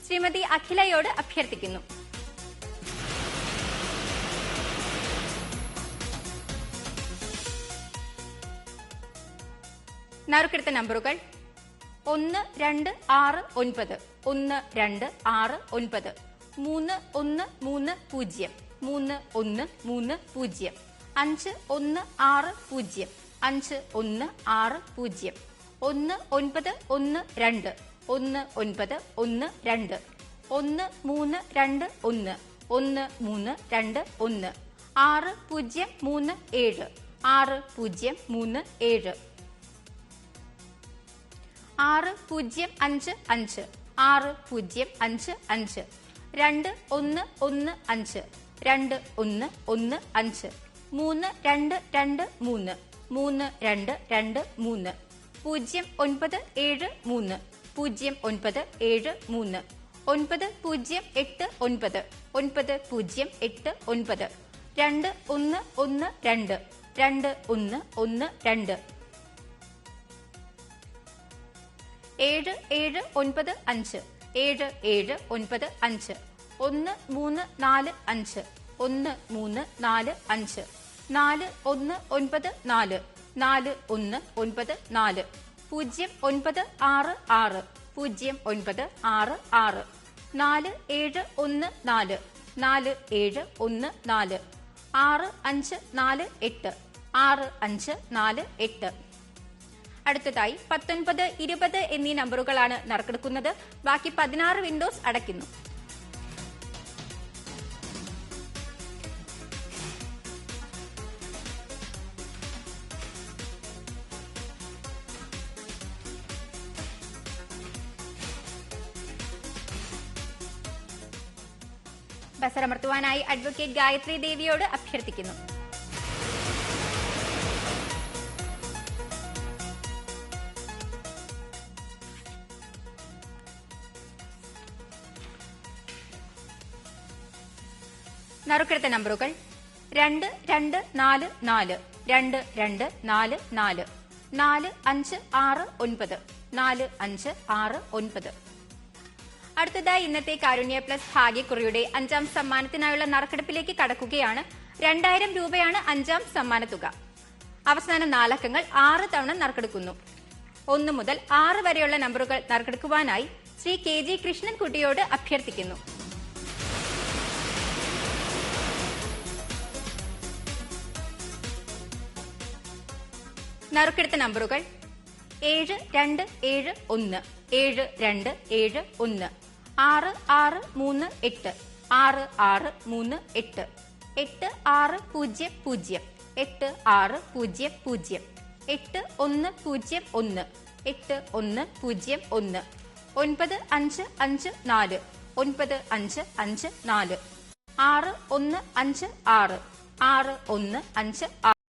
ശ്രീമതി അഖിലയോട് അഭ്യർത്ഥിക്കുന്നു. നറുക്കെടുത്ത നമ്പറുകൾ 1269 1269 3130 3130 5160 5160 1912 1912 1321 1321 6037 6037 6055 6055 2115 2115 3223 3223 0973 0973 9089 9089 2112 2112 7795 7795 1345 1345 4194 4194 0966 0966 4714 4714 6548 6548. അടുത്തതായി 19, 20 എന്നീ നമ്പറുകളാണ് നറുക്കെടുക്കുന്നത്. ബാക്കി 16 വിൻഡോസ് അടയ്ക്കുന്നു. ബസറമർത്തുവാനായി അഡ്വക്കേറ്റ് ഗായത്രി ദേവിയോട് അഭ്യർത്ഥിക്കുന്നു. നറുക്കെടുത്ത നമ്പറുകൾ 2244 2244 4569 4569. അടുത്തതായി ഇന്നത്തെ കാരുണ്യ പ്ലസ് ഭാഗ്യക്കുറിയുടെ 5ാം സമ്മാനത്തിനായുള്ള നറുക്കെടുപ്പിലേക്ക് കടക്കുകയാണ്. 2000 രൂപയാണ് 5ാം സമ്മാനത്തുക. അവസാന 4 അക്കങ്ങൾ 6 തവണ നറുക്കെടുക്കുന്നു. 1 മുതൽ 6 വരെയുള്ള നമ്പറുകൾ നറുക്കെടുക്കുവാനായി ശ്രീ KG കൃഷ്ണൻകുട്ടിയോട് അഭ്യർത്ഥിക്കുന്നു. നറുക്കെടുത്ത നമ്പറുകൾ 7271 7271 6638 6638 8600 8600 8101 8101 9554 9554 6156 6156